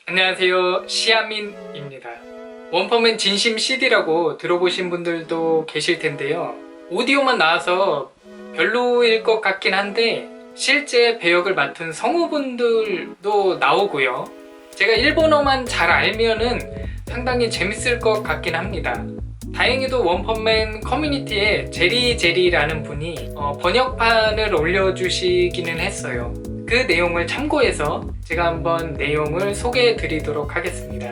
안녕하세요, 시아민입니다. 원펀맨 진심 CD라고 들어보신 분들도 계실 텐데요. 오디오만 나와서 별로일 것 같긴 한데 실제 배역을 맡은 성우분들도 나오고요. 제가 일본어만 잘 알면은 상당히 재밌을 것 같긴 합니다. 다행히도 원펀맨 커뮤니티에 제리라는 분이 번역판을 올려주시기는 했어요. 그 내용을 참고해서 제가 한번 내용을 소개해 드리도록 하겠습니다.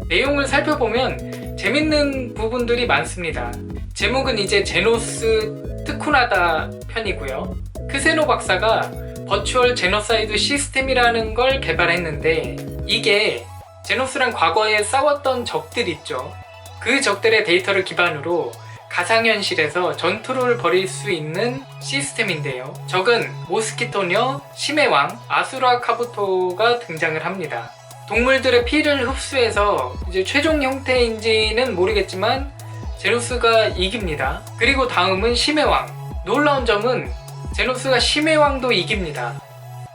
내용을 살펴보면 재밌는 부분들이 많습니다. 제목은 이제 제노스 특훈하다 편이고요. 크세노 박사가 버추얼 제노사이드 시스템이라는 걸 개발했는데 이게 제노스랑 과거에 싸웠던 적들 있죠. 그 적들의 데이터를 기반으로 가상현실에서 전투를 벌일 수 있는 시스템인데요. 적은 모스키토녀, 심해왕, 아수라 카부토가 등장을 합니다. 동물들의 피를 흡수해서 이제 최종 형태인지는 모르겠지만 제노스가 이깁니다. 그리고 다음은 심해왕. 놀라운 점은 제노스가 심해왕도 이깁니다.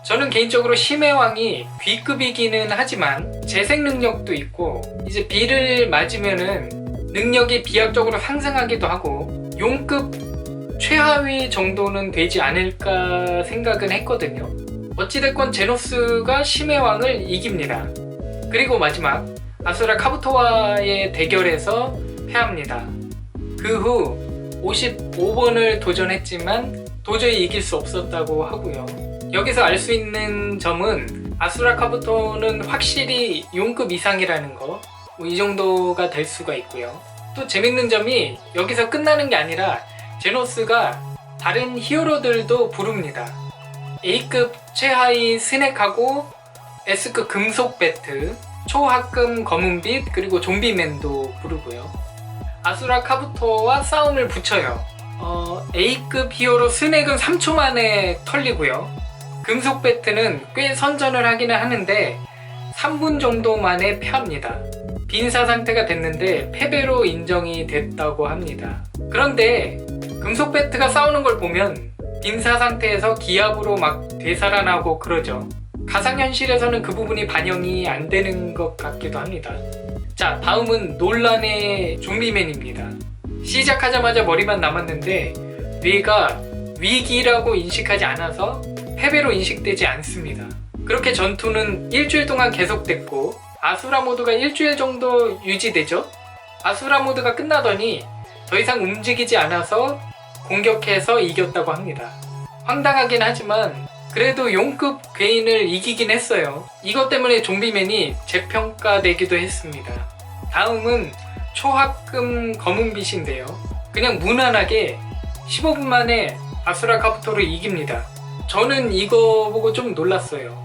저는 개인적으로 심해왕이 B급이기는 하지만 재생 능력도 있고 이제 B를 맞으면은 능력이 비약적으로 상승하기도 하고 용급 최하위 정도는 되지 않을까 생각은 했거든요. 어찌됐건 제노스가 심해왕을 이깁니다. 그리고 마지막 아수라 카부토와의 대결에서 패합니다. 그 후 55번을 도전했지만 도저히 이길 수 없었다고 하고요. 여기서 알 수 있는 점은 아수라 카부토는 확실히 용급 이상이라는 거, 이 정도가 될 수가 있고요. 또 재밌는 점이 여기서 끝나는 게 아니라 제노스가 다른 히어로들도 부릅니다. A급 최하위 스낵하고 S급 금속 배트, 초하급 검은빛, 그리고 좀비맨도 부르고요. 아수라 카부토와 싸움을 붙여요. A급 히어로 스낵은 3초 만에 털리고요. 금속 배트는 꽤 선전을 하기는 하는데 3분 정도 만에 패합니다. 빈사 상태가 됐는데 패배로 인정이 됐다고 합니다. 그런데 금속 배트가 싸우는 걸 보면 빈사 상태에서 기압으로 막 되살아나고 그러죠. 가상현실에서는 그 부분이 반영이 안 되는 것 같기도 합니다. 자, 다음은 논란의 좀비맨입니다. 시작하자마자 머리만 남았는데 뇌가 위기라고 인식하지 않아서 패배로 인식되지 않습니다. 그렇게 전투는 일주일 동안 계속됐고 아수라 모드가 일주일 정도 유지되죠. 아수라 모드가 끝나더니 더 이상 움직이지 않아서 공격해서 이겼다고 합니다. 황당하긴 하지만 그래도 용급 괴인을 이기긴 했어요. 이것 때문에 좀비맨이 재평가되기도 했습니다. 다음은 초합금 검은빛인데요. 그냥 무난하게 15분 만에 아수라 카부토를 이깁니다. 저는 이거 보고 좀 놀랐어요.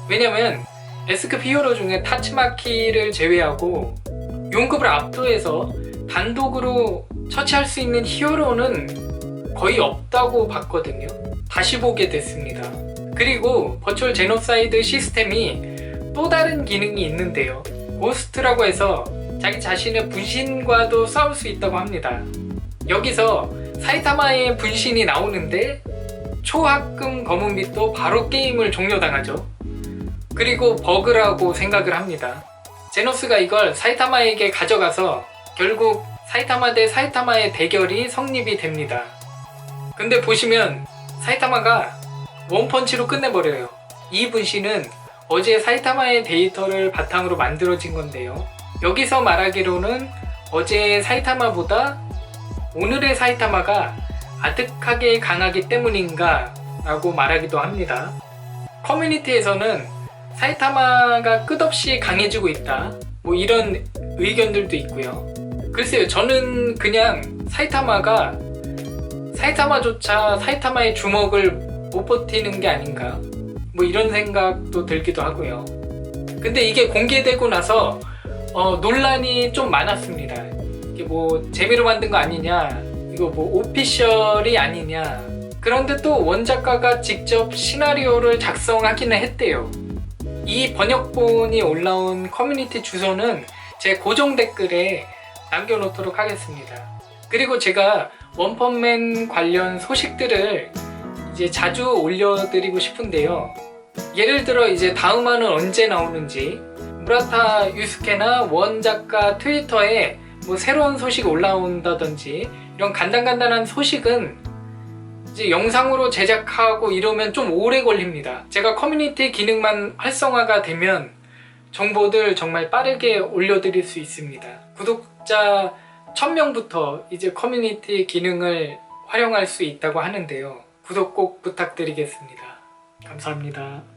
왜냐면 S급 히어로 중에 타츠마키를 제외하고 용급을 압도해서 단독으로 처치할 수 있는 히어로는 거의 없다고 봤거든요. 다시 보게 됐습니다. 그리고 버추얼 제노사이드 시스템이 또 다른 기능이 있는데요. 고스트라고 해서 자기 자신의 분신과도 싸울 수 있다고 합니다. 여기서 사이타마의 분신이 나오는데 초합금 검은빛도 바로 게임을 종료당하죠. 그리고 버그라고 생각을 합니다. 제노스가 이걸 사이타마에게 가져가서 결국 사이타마 대 사이타마의 대결이 성립이 됩니다. 근데 보시면 사이타마가 원펀치로 끝내버려요. 이 분신은 어제 사이타마의 데이터를 바탕으로 만들어진 건데요. 여기서 말하기로는 어제의 사이타마보다 오늘의 사이타마가 아득하게 강하기 때문인가 라고 말하기도 합니다. 커뮤니티에서는 사이타마가 끝없이 강해지고 있다, 뭐 이런 의견들도 있고요. 글쎄요, 저는 그냥 사이타마조차 사이타마의 주먹을 못 버티는 게 아닌가, 뭐 이런 생각도 들기도 하고요. 근데 이게 공개되고 나서 논란이 좀 많았습니다. 이게 뭐 재미로 만든 거 아니냐, 이거 뭐 오피셜이 아니냐. 그런데 또 원작가가 직접 시나리오를 작성하기는 했대요. 이 번역본이 올라온 커뮤니티 주소는 제 고정 댓글에 남겨놓도록 하겠습니다. 그리고 제가 원펀맨 관련 소식들을 이제 자주 올려드리고 싶은데요. 예를 들어 이제 다음 화는 언제 나오는지, 무라타 유스케나 원 작가 트위터에 뭐 새로운 소식 올라온다든지 이런 간단간단한 소식은 이제 영상으로 제작하고 이러면 좀 오래 걸립니다. 제가 커뮤니티 기능만 활성화가 되면 정보들 정말 빠르게 올려드릴 수 있습니다. 구독자 1000명부터 이제 커뮤니티 기능을 활용할 수 있다고 하는데요. 구독 꼭 부탁드리겠습니다. 감사합니다.